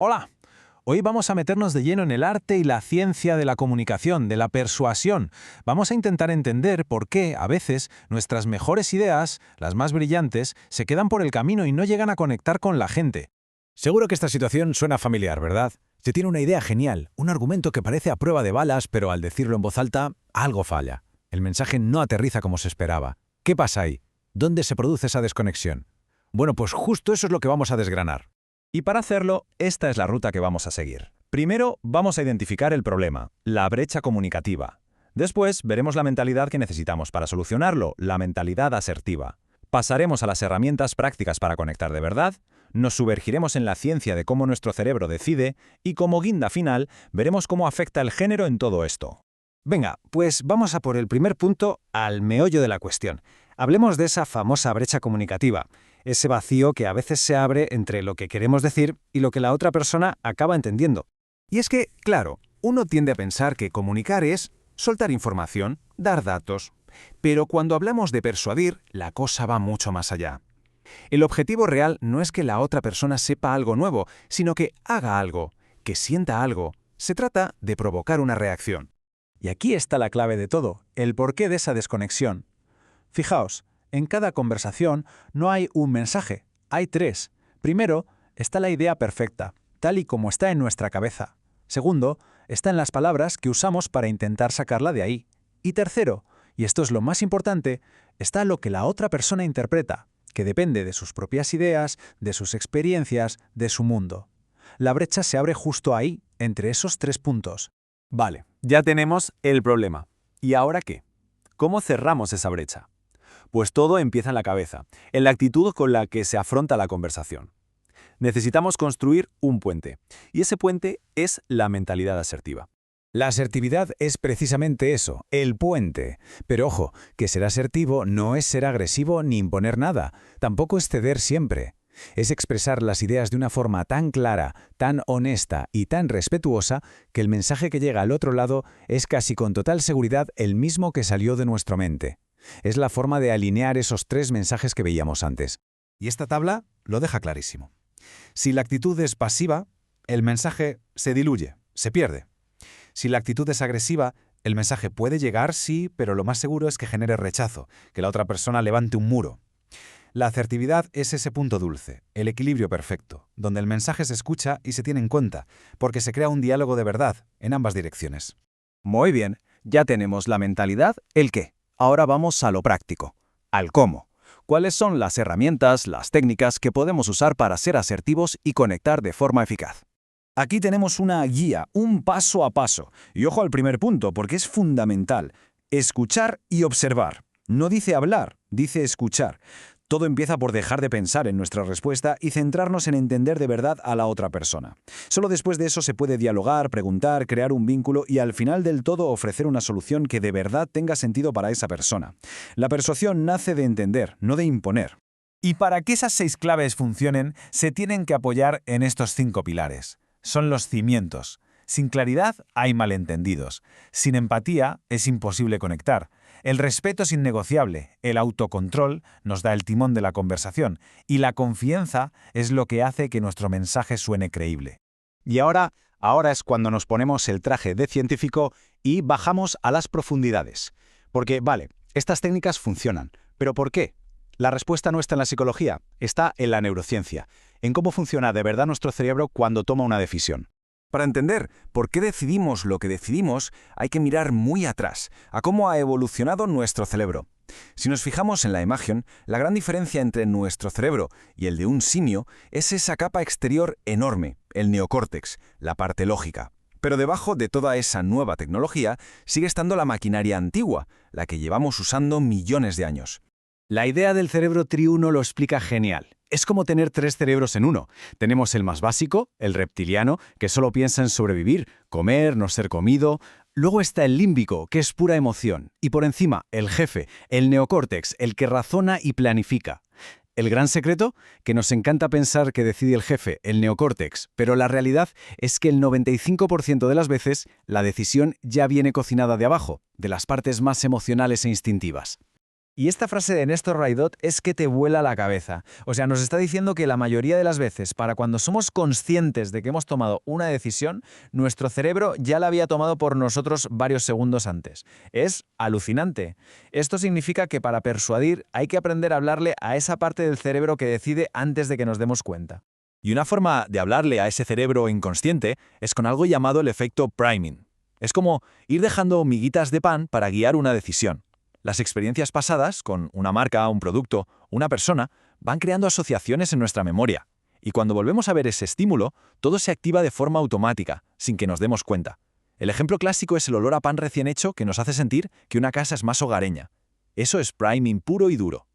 Hola, hoy vamos a meternos de lleno en el arte y la ciencia de la comunicación, de la persuasión. Vamos a intentar entender por qué, a veces, nuestras mejores ideas, las más brillantes, se quedan por el camino y no llegan a conectar con la gente. Seguro que esta situación suena familiar, ¿verdad? Se tiene una idea genial, un argumento que parece a prueba de balas, pero al decirlo en voz alta, algo falla. El mensaje no aterriza como se esperaba. ¿Qué pasa ahí? ¿Dónde se produce esa desconexión? Bueno, pues justo eso es lo que vamos a desgranar. Y para hacerlo, esta es la ruta que vamos a seguir. Primero, vamos a identificar el problema, la brecha comunicativa. Después, veremos la mentalidad que necesitamos para solucionarlo, la mentalidad asertiva. Pasaremos a las herramientas prácticas para conectar de verdad, nos sumergiremos en la ciencia de cómo nuestro cerebro decide y como guinda final, veremos cómo afecta el género en todo esto. Venga, pues vamos a por el primer punto, al meollo de la cuestión. Hablemos de esa famosa brecha comunicativa, ese vacío que a veces se abre entre lo que queremos decir y lo que la otra persona acaba entendiendo. Y es que, claro, uno tiende a pensar que comunicar es soltar información, dar datos. Pero cuando hablamos de persuadir, la cosa va mucho más allá. El objetivo real no es que la otra persona sepa algo nuevo, sino que haga algo, que sienta algo. Se trata de provocar una reacción. Y aquí está la clave de todo, el porqué de esa desconexión. Fijaos, en cada conversación no hay un mensaje, hay tres. Primero, está la idea perfecta, tal y como está en nuestra cabeza. Segundo, está en las palabras que usamos para intentar sacarla de ahí. Y tercero, y esto es lo más importante, está lo que la otra persona interpreta, que depende de sus propias ideas, de sus experiencias, de su mundo. La brecha se abre justo ahí, entre esos tres puntos. Vale, ya tenemos el problema. ¿Y ahora qué? ¿Cómo cerramos esa brecha? Pues todo empieza en la cabeza, en la actitud con la que se afronta la conversación. Necesitamos construir un puente, y ese puente es la mentalidad asertiva. La asertividad es precisamente eso, el puente. Pero ojo, que ser asertivo no es ser agresivo ni imponer nada, tampoco es ceder siempre. Es expresar las ideas de una forma tan clara, tan honesta y tan respetuosa que el mensaje que llega al otro lado es casi con total seguridad el mismo que salió de nuestra mente. Es la forma de alinear esos tres mensajes que veíamos antes. Y esta tabla lo deja clarísimo. Si la actitud es pasiva, el mensaje se diluye, se pierde. Si la actitud es agresiva, el mensaje puede llegar, sí, pero lo más seguro es que genere rechazo, que la otra persona levante un muro. La asertividad es ese punto dulce, el equilibrio perfecto, donde el mensaje se escucha y se tiene en cuenta, porque se crea un diálogo de verdad en ambas direcciones. Muy bien, ya tenemos la mentalidad, el qué. Ahora vamos a lo práctico, al cómo. ¿Cuáles son las herramientas, las técnicas que podemos usar para ser asertivos y conectar de forma eficaz? Aquí tenemos una guía, un paso a paso. Y ojo al primer punto, porque es fundamental. Escuchar y observar. No dice hablar, dice escuchar. Todo empieza por dejar de pensar en nuestra respuesta y centrarnos en entender de verdad a la otra persona. Solo después de eso se puede dialogar, preguntar, crear un vínculo y al final del todo ofrecer una solución que de verdad tenga sentido para esa persona. La persuasión nace de entender, no de imponer. Y para que esas 6 claves funcionen, se tienen que apoyar en estos 5 pilares. Son los cimientos. Sin claridad hay malentendidos. Sin empatía es imposible conectar. El respeto es innegociable, el autocontrol nos da el timón de la conversación y la confianza es lo que hace que nuestro mensaje suene creíble. Y ahora es cuando nos ponemos el traje de científico y bajamos a las profundidades. Porque, vale, estas técnicas funcionan, pero ¿por qué? La respuesta no está en la psicología, está en la neurociencia, en cómo funciona de verdad nuestro cerebro cuando toma una decisión. Para entender por qué decidimos lo que decidimos, hay que mirar muy atrás, a cómo ha evolucionado nuestro cerebro. Si nos fijamos en la imagen, la gran diferencia entre nuestro cerebro y el de un simio es esa capa exterior enorme, el neocórtex, la parte lógica. Pero debajo de toda esa nueva tecnología sigue estando la maquinaria antigua, la que llevamos usando millones de años. La idea del cerebro triuno lo explica genial. Es como tener 3 cerebros en uno. Tenemos el más básico, el reptiliano, que solo piensa en sobrevivir, comer, no ser comido. Luego está el límbico, que es pura emoción. Y por encima, el jefe, el neocórtex, el que razona y planifica. El gran secreto, que nos encanta pensar que decide el jefe, el neocórtex, pero la realidad es que el 95% de las veces la decisión ya viene cocinada de abajo, de las partes más emocionales e instintivas. Y esta frase de Néstor Raidot es que te vuela la cabeza. O sea, nos está diciendo que la mayoría de las veces, para cuando somos conscientes de que hemos tomado una decisión, nuestro cerebro ya la había tomado por nosotros varios segundos antes. Es alucinante. Esto significa que para persuadir hay que aprender a hablarle a esa parte del cerebro que decide antes de que nos demos cuenta. Y una forma de hablarle a ese cerebro inconsciente es con algo llamado el efecto priming. Es como ir dejando miguitas de pan para guiar una decisión. Las experiencias pasadas, con una marca, un producto, una persona, van creando asociaciones en nuestra memoria. Y cuando volvemos a ver ese estímulo, todo se activa de forma automática, sin que nos demos cuenta. El ejemplo clásico es el olor a pan recién hecho que nos hace sentir que una casa es más hogareña. Eso es priming puro y duro.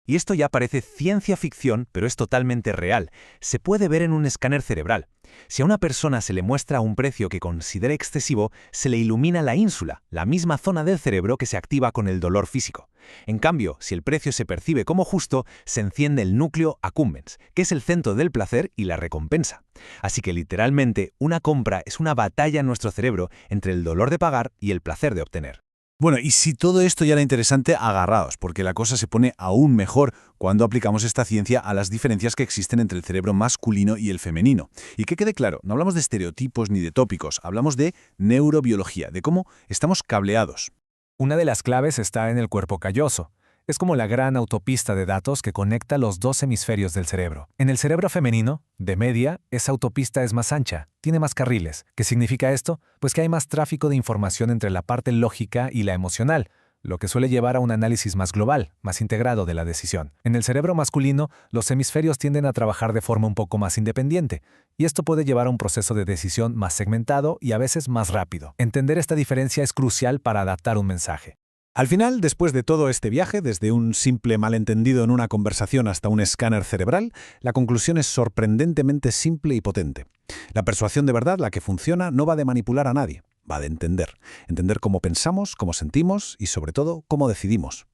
Y esto ya parece ciencia ficción, pero es totalmente real. Se puede ver en un escáner cerebral. Si a una persona se le muestra un precio que considere excesivo, se le ilumina la ínsula, la misma zona del cerebro que se activa con el dolor físico. En cambio, si el precio se percibe como justo, se enciende el núcleo accumbens, que es el centro del placer y la recompensa. Así que literalmente, una compra es una batalla en nuestro cerebro entre el dolor de pagar y el placer de obtener. Bueno, y si todo esto ya era interesante, agarraos, porque la cosa se pone aún mejor cuando aplicamos esta ciencia a las diferencias que existen entre el cerebro masculino y el femenino. Y que quede claro, no hablamos de estereotipos ni de tópicos, hablamos de neurobiología, de cómo estamos cableados. Una de las claves está en el cuerpo calloso. Es como la gran autopista de datos que conecta los dos hemisferios del cerebro. En el cerebro femenino, de media, esa autopista es más ancha, tiene más carriles. ¿Qué significa esto? Pues que hay más tráfico de información entre la parte lógica y la emocional, lo que suele llevar a un análisis más global, más integrado de la decisión. En el cerebro masculino, los hemisferios tienden a trabajar de forma un poco más independiente, y esto puede llevar a un proceso de decisión más segmentado y a veces más rápido. Entender esta diferencia es crucial para adaptar un mensaje. Al final, después de todo este viaje, desde un simple malentendido en una conversación hasta un escáner cerebral, la conclusión es sorprendentemente simple y potente. La persuasión de verdad, la que funciona, no va de manipular a nadie, va de entender. Entender cómo pensamos, cómo sentimos y, sobre todo, cómo decidimos.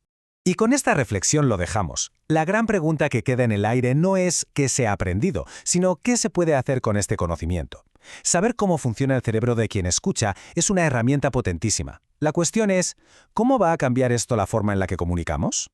Y con esta reflexión lo dejamos. La gran pregunta que queda en el aire no es qué se ha aprendido, sino qué se puede hacer con este conocimiento. Saber cómo funciona el cerebro de quien escucha es una herramienta potentísima. La cuestión es, ¿cómo va a cambiar esto la forma en la que comunicamos?